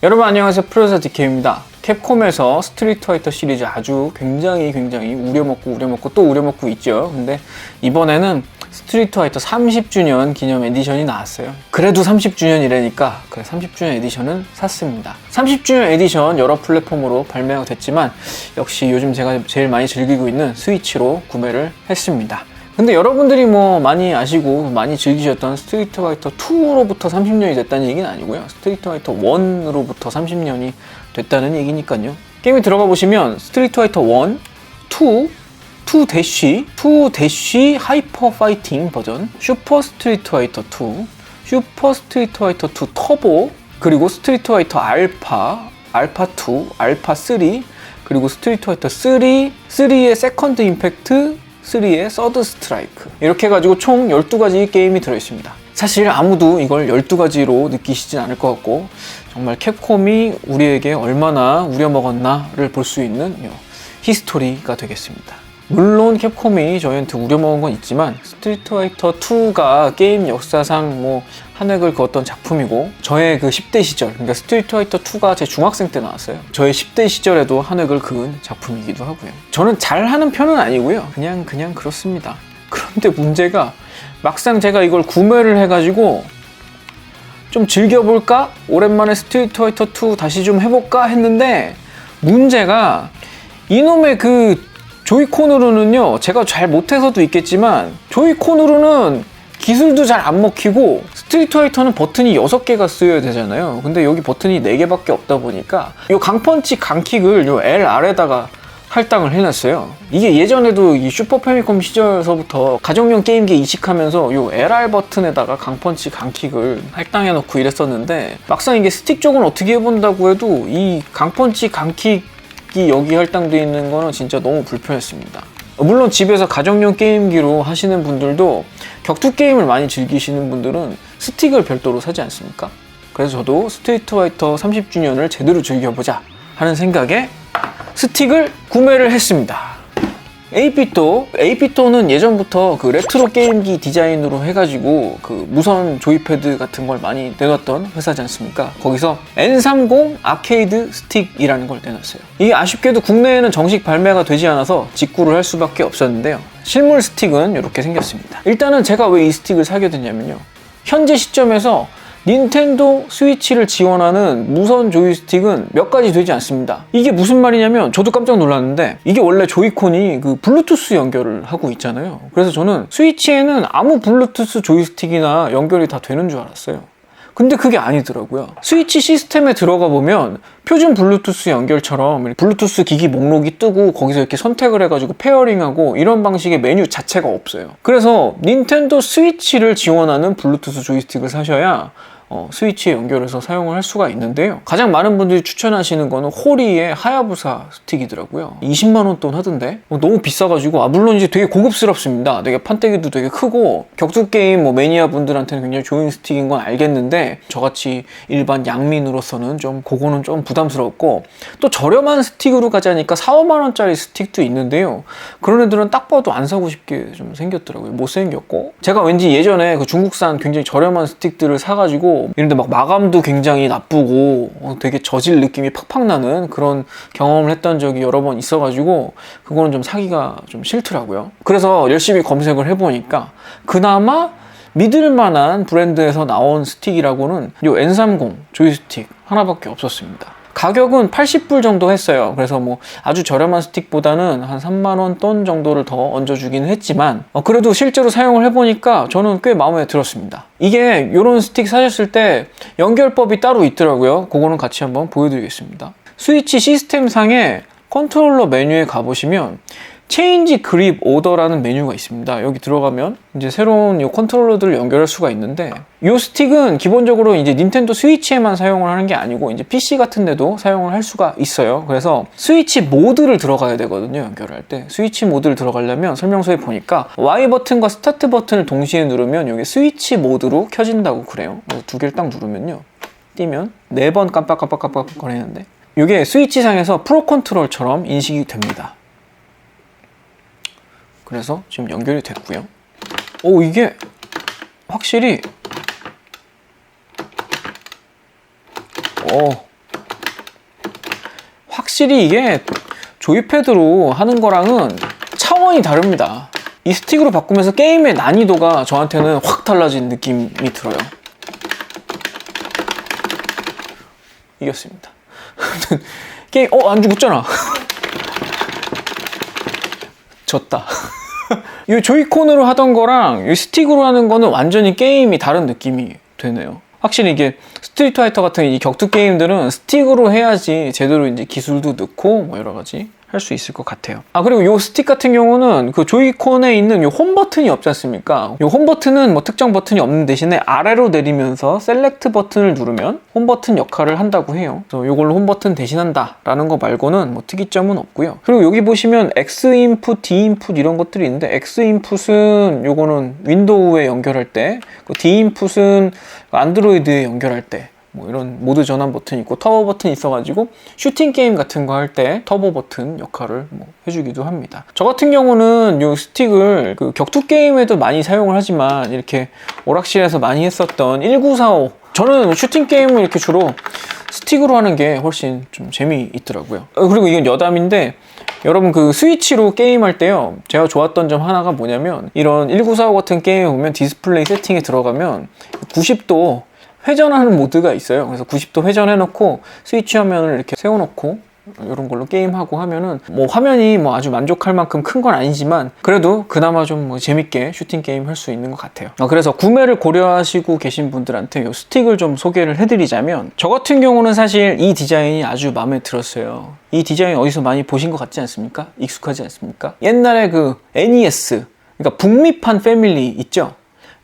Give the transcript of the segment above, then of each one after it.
여러분 안녕하세요, 프로듀서 DK입니다. 캡콤에서 스트리트 파이터 시리즈 아주 굉장히 우려먹고 또 우려먹고 있죠. 근데 이번에는 스트리트 파이터 30주년 기념 에디션이 나왔어요. 그래도 30주년이라니까 그래 30주년 에디션은 샀습니다. 30주년 에디션 여러 플랫폼으로 발매가 됐지만 역시 요즘 제가 제일 많이 즐기고 있는 스위치로 구매를 했습니다. 근데 여러분들이 뭐 많이 아시고 많이 즐기셨던 스트리트 파이터 2로부터 30년이 됐다는 얘기는 아니고요. 스트리트 파이터 1으로부터 30년이 됐다는 얘기니까요. 게임에 들어가 보시면 스트리트 파이터 1, 2 하이퍼 파이팅 버전, 슈퍼 스트리트 파이터 2, 슈퍼 스트리트 파이터 2 터보, 그리고 스트리트 파이터 알파 2, 알파 3, 그리고 스트리트 파이터 3의 세컨드 임팩트, 3의 서드 스트라이크, 이렇게 해가지고 총 12가지 게임이 들어있습니다. 사실 아무도 이걸 12가지로 느끼시진 않을 것 같고 정말 캡콤이 우리에게 얼마나 우려먹었나를 볼 수 있는 히스토리가 되겠습니다. 물론 캡콤이 저희한테 우려먹은 건 있지만 스트리트 파이터 2가 게임 역사상 뭐 한 획을 그었던 작품이고, 저의 그 10대 시절, 그러니까 스트리트 파이터 2가 제 중학생 때 나왔어요. 저의 10대 시절에도 한 획을 그은 작품이기도 하고요. 저는 잘하는 편은 아니고요. 그냥 그렇습니다. 그런데 문제가 막상 제가 이걸 구매를 해가지고 좀 즐겨볼까? 오랜만에 스트리트 파이터 2 다시 좀 해볼까? 했는데 문제가 이놈의 그 조이콘으로는요, 제가 잘 못해서도 있겠지만 조이콘으로는 기술도 잘 안 먹히고, 스트리트 파이터는 버튼이 6개가 쓰여야 되잖아요. 근데 여기 버튼이 4개밖에 없다 보니까 이 강펀치 강킥을 요 L 아래다가 할당을 해놨어요. 이게 예전에도 이 슈퍼 패미컴 시절서부터 가정용 게임기에 이식하면서 요 LR 버튼에다가 강펀치 강킥을 할당해놓고 이랬었는데, 막상 이게 스틱 쪽은 어떻게 해본다고 해도 이 강펀치 강킥이 여기 할당되어 있는 거는 진짜 너무 불편했습니다. 물론 집에서 가정용 게임기로 하시는 분들도, 격투 게임을 많이 즐기시는 분들은 스틱을 별도로 사지 않습니까? 그래서 저도 스트리트 파이터 30주년을 제대로 즐겨보자 하는 생각에 스틱을 구매를 했습니다. 8비토는 예전부터 그 레트로 게임기 디자인으로 해가지고 그 무선 조이패드 같은 걸 많이 내놨던 회사지 않습니까? 거기서 N30 아케이드 스틱이라는 걸 내놨어요. 이게 아쉽게도 국내에는 정식 발매가 되지 않아서 직구를 할 수밖에 없었는데요. 실물 스틱은 이렇게 생겼습니다. 일단은 제가 왜 이 스틱을 사게 됐냐면요, 현재 시점에서 닌텐도 스위치를 지원하는 무선 조이스틱은 몇 가지 되지 않습니다. 이게 무슨 말이냐면, 저도 깜짝 놀랐는데 이게 원래 조이콘이 그 블루투스 연결을 하고 있잖아요. 그래서 저는 스위치에는 아무 블루투스 조이스틱이나 연결이 다 되는 줄 알았어요. 근데 그게 아니더라고요. 스위치 시스템에 들어가 보면 표준 블루투스 연결처럼 블루투스 기기 목록이 뜨고 거기서 이렇게 선택을 해가지고 페어링하고 이런 방식의 메뉴 자체가 없어요. 그래서 닌텐도 스위치를 지원하는 블루투스 조이스틱을 사셔야 스위치에 연결해서 사용을 할 수가 있는데요. 가장 많은 분들이 추천하시는 거는 호리의 하야부사 스틱이더라고요. 20만원 돈 하던데 너무 비싸가지고, 물론 이제 되게 고급스럽습니다. 되게 판때기도 되게 크고 격투게임 매니아 분들한테는 굉장히 좋은 스틱인 건 알겠는데, 저같이 일반 양민으로서는 좀 그거는 좀 부담스럽고, 또 저렴한 스틱으로 가자니까 4-5만원짜리 스틱도 있는데요. 그런 애들은 딱 봐도 안 사고 싶게 좀 생겼더라고요. 못생겼고, 제가 왠지 예전에 그 중국산 굉장히 저렴한 스틱들을 사가지고 이런데 막 마감도 굉장히 나쁘고 되게 저질 느낌이 팍팍 나는 그런 경험을 했던 적이 여러 번 있어가지고 그거는 좀 사기가 좀 싫더라고요. 그래서 열심히 검색을 해보니까 그나마 믿을만한 브랜드에서 나온 스틱이라고는 이 N30 조이스틱 하나밖에 없었습니다. 가격은 80불 정도 했어요. 그래서 뭐 아주 저렴한 스틱보다는 한 3만원 돈 정도를 더 얹어주기는 했지만 그래도 실제로 사용을 해보니까 저는 꽤 마음에 들었습니다. 이게 이런 스틱 사셨을 때 연결법이 따로 있더라고요. 그거는 같이 한번 보여드리겠습니다. 스위치 시스템상에 컨트롤러 메뉴에 가보시면 체인지 그립 오더라는 메뉴가 있습니다. 여기 들어가면 이제 새로운 이 컨트롤러들을 연결할 수가 있는데, 이 스틱은 기본적으로 이제 닌텐도 스위치에만 사용을 하는 게 아니고 이제 PC 같은 데도 사용을 할 수가 있어요. 그래서 스위치 모드를 들어가야 되거든요. 연결할 때 스위치 모드를 들어가려면 설명서에 보니까 Y 버튼과 스타트 버튼을 동시에 누르면 이게 스위치 모드로 켜진다고 그래요. 그래서 두 개를 딱 누르면요, 띄면 4번 깜빡깜빡 거리는데 이게 스위치상에서 프로 컨트롤처럼 인식이 됩니다. 그래서 지금 연결이 됐고요. 이게 확실히 확실히 이게 조이패드로 하는 거랑은 차원이 다릅니다. 이 스틱으로 바꾸면서 게임의 난이도가 저한테는 확 달라진 느낌이 들어요. 이겼습니다. 게임 안 죽었잖아. 졌다. 이 조이콘으로 하던 거랑 이 스틱으로 하는 거는 완전히 게임이 다른 느낌이 되네요. 확실히 이게 스트리트 파이터 같은 이 격투 게임들은 스틱으로 해야지 제대로 이제 기술도 넣고 뭐 여러 가지 할 수 있을 것 같아요. 그리고 이 스틱 같은 경우는 그 조이콘에 있는 이 홈 버튼이 없지 않습니까? 이 홈 버튼은 뭐 특정 버튼이 없는 대신에 아래로 내리면서 셀렉트 버튼을 누르면 홈 버튼 역할을 한다고 해요. 그래서 이걸로 홈 버튼 대신한다 라는 거 말고는 뭐 특이점은 없고요. 그리고 여기 보시면 X 인풋, D 인풋 이런 것들이 있는데, X 인풋은 요거는 윈도우에 연결할 때, D 인풋은 안드로이드에 연결할 때, 뭐 이런 모드 전환 버튼이 있고 터보 버튼이 있어가지고 슈팅 게임 같은 거 할 때 터보 버튼 역할을 뭐 해주기도 합니다. 저 같은 경우는 이 스틱을 그 격투 게임에도 많이 사용을 하지만 이렇게 오락실에서 많이 했었던 1945, 저는 슈팅 게임을 이렇게 주로 스틱으로 하는 게 훨씬 좀 재미있더라고요. 그리고 이건 여담인데, 여러분 그 스위치로 게임할 때요, 제가 좋았던 점 하나가 뭐냐면, 이런 1945 같은 게임에 보면 디스플레이 세팅에 들어가면 90도 회전하는 모드가 있어요. 그래서 90도 회전해놓고 스위치 화면을 이렇게 세워놓고 이런 걸로 게임하고 하면은 뭐 화면이 뭐 아주 만족할 만큼 큰 건 아니지만 그래도 그나마 좀 뭐 재밌게 슈팅 게임 할 수 있는 것 같아요. 그래서 구매를 고려하시고 계신 분들한테 이 스틱을 좀 소개를 해드리자면, 저 같은 경우는 사실 이 디자인이 아주 마음에 들었어요. 이 디자인 어디서 많이 보신 것 같지 않습니까? 익숙하지 않습니까? 옛날에 그 NES, 그러니까 북미판 패밀리 있죠?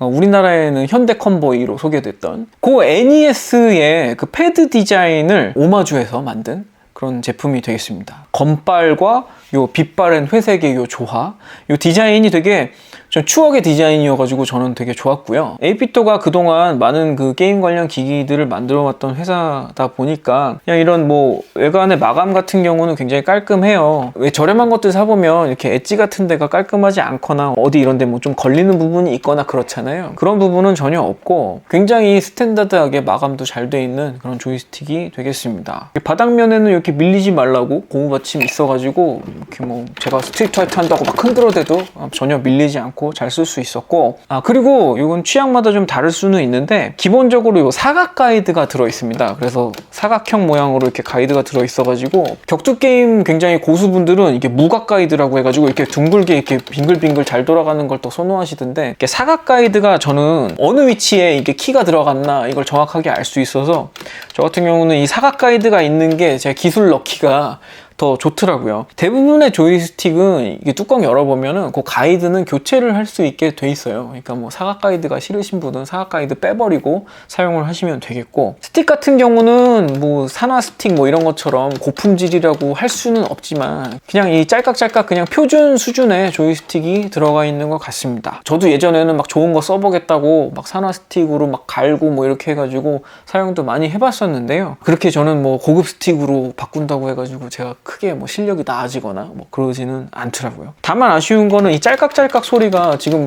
우리나라에는 현대 컨보이로 소개됐던 그 NES의 그 패드 디자인을 오마주해서 만든 그런 제품이 되겠습니다. 검빨과 요 빛바랜 회색의 요 조화, 요 디자인이 되게 좀 추억의 디자인이어가지고 저는 되게 좋았고요. 8비토가 그동안 많은 그 게임 관련 기기들을 만들어왔던 회사다 보니까 그냥 이런 뭐 외관의 마감 같은 경우는 굉장히 깔끔해요. 왜 저렴한 것들 사보면 이렇게 엣지 같은 데가 깔끔하지 않거나 어디 이런 데 뭐 좀 걸리는 부분이 있거나 그렇잖아요. 그런 부분은 전혀 없고 굉장히 스탠다드하게 마감도 잘 돼 있는 그런 조이스틱이 되겠습니다. 바닥면에는 이렇게 밀리지 말라고 고무 받침이 있어가지고 이렇게 뭐 제가 스트리트 파이터 한다고 막 흔들어대도 전혀 밀리지 않고 잘 쓸 수 있었고, 그리고 이건 취향마다 좀 다를 수는 있는데 기본적으로 이 사각 가이드가 들어 있습니다. 그래서 사각형 모양으로 이렇게 가이드가 들어 있어가지고 격투 게임 굉장히 고수분들은 이게 무각 가이드라고 해가지고 이렇게 둥글게 이렇게 빙글빙글 잘 돌아가는 걸 더 선호하시던데, 이렇게 사각 가이드가 저는 어느 위치에 이게 키가 들어갔나 이걸 정확하게 알 수 있어서 저 같은 경우는 이 사각 가이드가 있는 게 제 기술 넣기가 더 좋더라고요. 대부분의 조이스틱은 이게 뚜껑 열어보면은 그 가이드는 교체를 할 수 있게 돼 있어요. 그러니까 뭐 사각 가이드가 싫으신 분은 사각 가이드 빼버리고 사용을 하시면 되겠고, 스틱 같은 경우는 뭐 산화 스틱 뭐 이런 것처럼 고품질이라고 할 수는 없지만 그냥 이 짤깍짤깍 그냥 표준 수준의 조이스틱이 들어가 있는 것 같습니다. 저도 예전에는 막 좋은 거 써보겠다고 막 산화 스틱으로 막 갈고 뭐 이렇게 해가지고 사용도 많이 해봤었는데요. 그렇게 저는 뭐 고급 스틱으로 바꾼다고 해가지고 제가 크게 뭐 실력이 나아지거나 뭐 그러지는 않더라고요. 다만 아쉬운 거는 이 짤깍짤깍 소리가 지금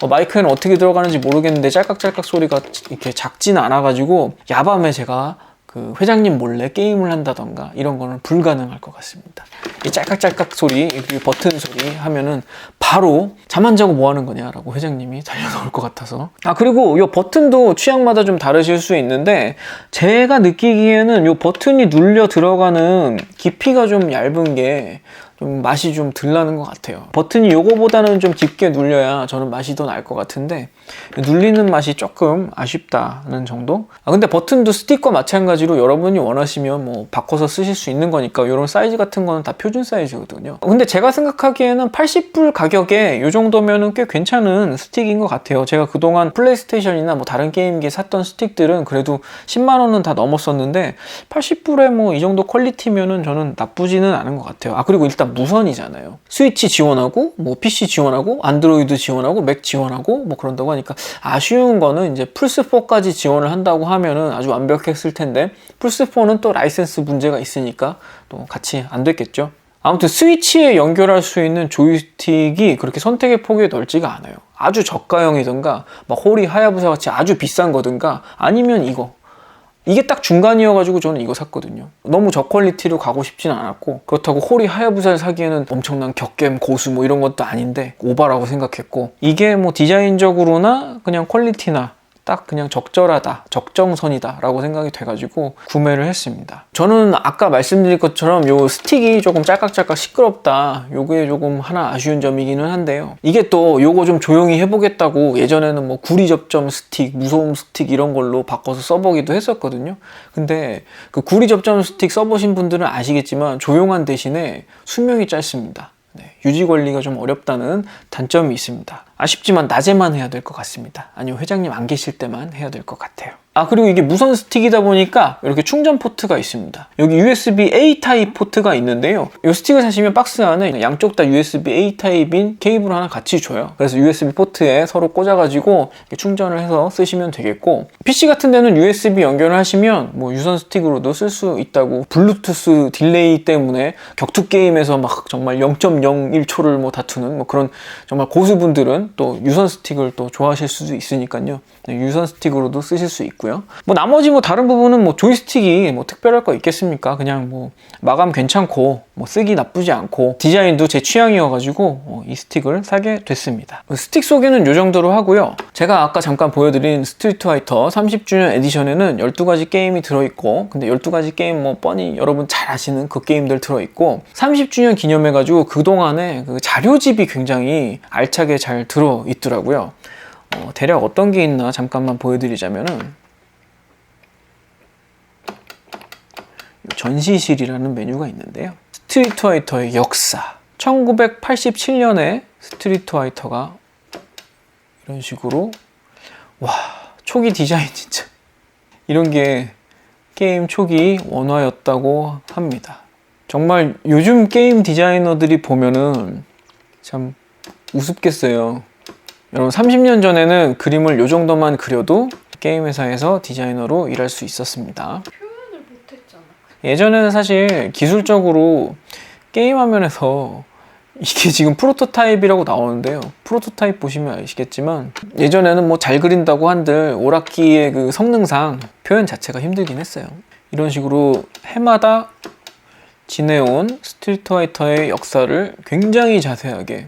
마이크에는 어떻게 들어가는지 모르겠는데 짤깍짤깍 소리가 이렇게 작지는 않아가지고 야밤에 제가 그 회장님 몰래 게임을 한다던가 이런 거는 불가능할 것 같습니다. 이 짤깍짤깍 소리, 이 버튼 소리 하면은 바로 잠 안 자고 뭐 하는 거냐라고 회장님이 달려나올 것 같아서. 그리고 이 버튼도 취향마다 좀 다르실 수 있는데 제가 느끼기에는 이 버튼이 눌려 들어가는 깊이가 좀 얇은 게 좀 맛이 좀 덜 나는 것 같아요. 버튼이 요거보다는 좀 깊게 눌려야 저는 맛이 더 날 것 같은데 눌리는 맛이 조금 아쉽다는 정도? 근데 버튼도 스틱과 마찬가지로 여러분이 원하시면 뭐 바꿔서 쓰실 수 있는 거니까 이런 사이즈 같은 거는 다 표준 사이즈거든요. 근데 제가 생각하기에는 80불 가격에 이 정도면은 꽤 괜찮은 스틱인 것 같아요. 제가 그동안 플레이스테이션이나 뭐 다른 게임기에 샀던 스틱들은 그래도 10만 원은 다 넘었었는데 80불에 뭐 이 정도 퀄리티면은 저는 나쁘지는 않은 것 같아요. 그리고 일단 무선이잖아요. 스위치 지원하고 뭐 PC 지원하고 안드로이드 지원하고 맥 지원하고 뭐 그런다고 하니까 아쉬운 거는 이제 플스4까지 지원을 한다고 하면은 아주 완벽했을 텐데 플스4는 또 라이센스 문제가 있으니까 또 같이 안 됐겠죠. 아무튼 스위치에 연결할 수 있는 조이스틱이 그렇게 선택의 폭이 넓지가 않아요. 아주 저가형이든가 막 호리 하야부사 같이 아주 비싼 거든가 아니면 이거 이게 딱 중간이어가지고 저는 이거 샀거든요. 너무 저퀄리티로 가고 싶진 않았고, 그렇다고 호리 하야부사를 사기에는 엄청난 격겜 고수 뭐 이런 것도 아닌데 오바라고 생각했고, 이게 뭐 디자인적으로나 그냥 퀄리티나 딱 그냥 적절하다, 적정선이다 라고 생각이 돼가지고 구매를 했습니다. 저는 아까 말씀드린 것처럼 요 스틱이 조금 짤깍짤깍 시끄럽다, 요게 조금 하나 아쉬운 점이기는 한데요. 이게 또 요거 좀 조용히 해보겠다고 예전에는 뭐 구리 접점 스틱, 무소음 스틱 이런 걸로 바꿔서 써보기도 했었거든요. 근데 그 구리 접점 스틱 써보신 분들은 아시겠지만 조용한 대신에 수명이 짧습니다. 네, 유지 관리가 좀 어렵다는 단점이 있습니다. 아쉽지만 낮에만 해야 될 것 같습니다. 아니요, 회장님 안 계실 때만 해야 될 것 같아요. 그리고 이게 무선 스틱이다 보니까 이렇게 충전 포트가 있습니다. 여기 USB-A 타입 포트가 있는데요. 이 스틱을 사시면 박스 안에 양쪽 다 USB-A 타입인 케이블 하나 같이 줘요. 그래서 USB 포트에 서로 꽂아가지고 충전을 해서 쓰시면 되겠고, PC 같은 데는 USB 연결을 하시면 뭐 유선 스틱으로도 쓸 수 있다고, 블루투스 딜레이 때문에 격투 게임에서 막 정말 0.01초를 뭐 다투는 뭐 그런 정말 고수분들은 또 유선 스틱을 또 좋아하실 수도 있으니까요. 유선 스틱으로도 쓰실 수 있고요. 뭐 나머지 뭐 다른 부분은 뭐 조이스틱이 뭐 특별할 거 있겠습니까? 그냥 뭐 마감 괜찮고 뭐 쓰기 나쁘지 않고 디자인도 제 취향이어가지고 이 스틱을 사게 됐습니다. 스틱 소개는 이 정도로 하고요. 제가 아까 잠깐 보여드린 스트리트 파이터 30주년 에디션에는 12가지 게임이 들어있고, 근데 12가지 게임 뭐 뻔히 여러분 잘 아시는 그 게임들 들어있고, 30주년 기념해가지고 그동안에 그 자료집이 굉장히 알차게 잘 들어있더라고요. 대략 어떤 게 있나 잠깐만 보여드리자면은, 전시실이라는 메뉴가 있는데요. 스트리트 파이터의 역사, 1987년에 스트리트 파이터가 이런 식으로, 와, 초기 디자인 진짜 이런 게 게임 초기 원화였다고 합니다. 정말 요즘 게임 디자이너들이 보면은 참 우습겠어요. 여러분, 30년 전에는 그림을 요 정도만 그려도 게임 회사에서 디자이너로 일할 수 있었습니다. 표현을 못했잖아. 예전에는 사실 기술적으로 게임 화면에서 이게 지금 프로토타입이라고 나오는데요. 프로토타입 보시면 아시겠지만 예전에는 뭐 잘 그린다고 한들 오락기의 그 성능상 표현 자체가 힘들긴 했어요. 이런 식으로 해마다 지내온 스트리트 파이터의 역사를 굉장히 자세하게,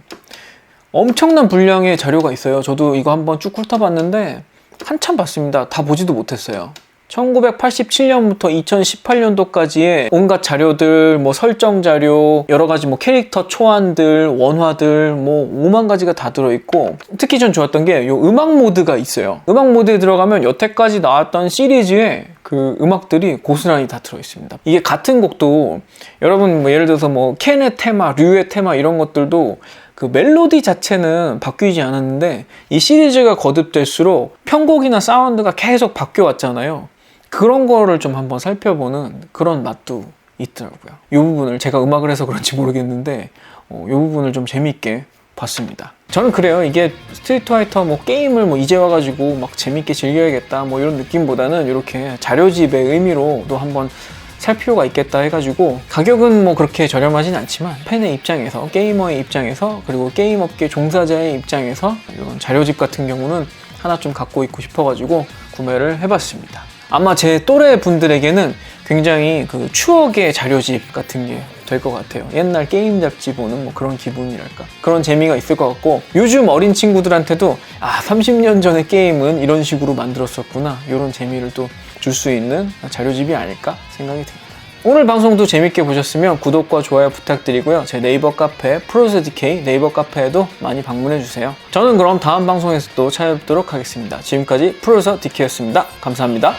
엄청난 분량의 자료가 있어요. 저도 이거 한번 쭉 훑어봤는데 한참 봤습니다. 다 보지도 못했어요. 1987년부터 2018년도까지의 온갖 자료들, 뭐 설정 자료, 여러 가지 뭐 캐릭터 초안들, 원화들, 뭐 5만 가지가 다 들어있고, 특히 전 좋았던 게 요 음악 모드가 있어요. 음악 모드에 들어가면 여태까지 나왔던 시리즈의 그 음악들이 고스란히 다 들어있습니다. 이게 같은 곡도 여러분 뭐 예를 들어서 뭐 켄의 테마, 류의 테마 이런 것들도 그 멜로디 자체는 바뀌지 않았는데 이 시리즈가 거듭될수록 편곡이나 사운드가 계속 바뀌어 왔잖아요. 그런 거를 좀 한번 살펴보는 그런 맛도 있더라고요. 이 부분을 제가 음악을 해서 그런지 모르겠는데 이 부분을 좀 재밌게 봤습니다. 저는 그래요. 이게 스트리트 파이터 뭐 게임을 뭐 이제 와가지고 막 재밌게 즐겨야겠다 뭐 이런 느낌보다는 이렇게 자료집의 의미로도 한번 살 필요가 있겠다 해가지고, 가격은 뭐 그렇게 저렴하진 않지만 팬의 입장에서, 게이머의 입장에서, 그리고 게임업계 종사자의 입장에서 이런 자료집 같은 경우는 하나 좀 갖고 있고 싶어가지고 구매를 해봤습니다. 아마 제 또래 분들에게는 굉장히 그 추억의 자료집 같은 게 될 것 같아요. 옛날 게임 잡지 보는 뭐 그런 기분이랄까, 그런 재미가 있을 것 같고, 요즘 어린 친구들한테도 30년 전의 게임은 이런 식으로 만들었었구나, 이런 재미를 또 줄 수 있는 자료집이 아닐까 생각이 듭니다. 오늘 방송도 재밌게 보셨으면 구독과 좋아요 부탁드리고요. 제 네이버 카페 프로즈DK 네이버 카페에도 많이 방문해주세요. 저는 그럼 다음 방송에서 또 찾아뵙도록 하겠습니다. 지금까지 프로즈DK였습니다. 감사합니다.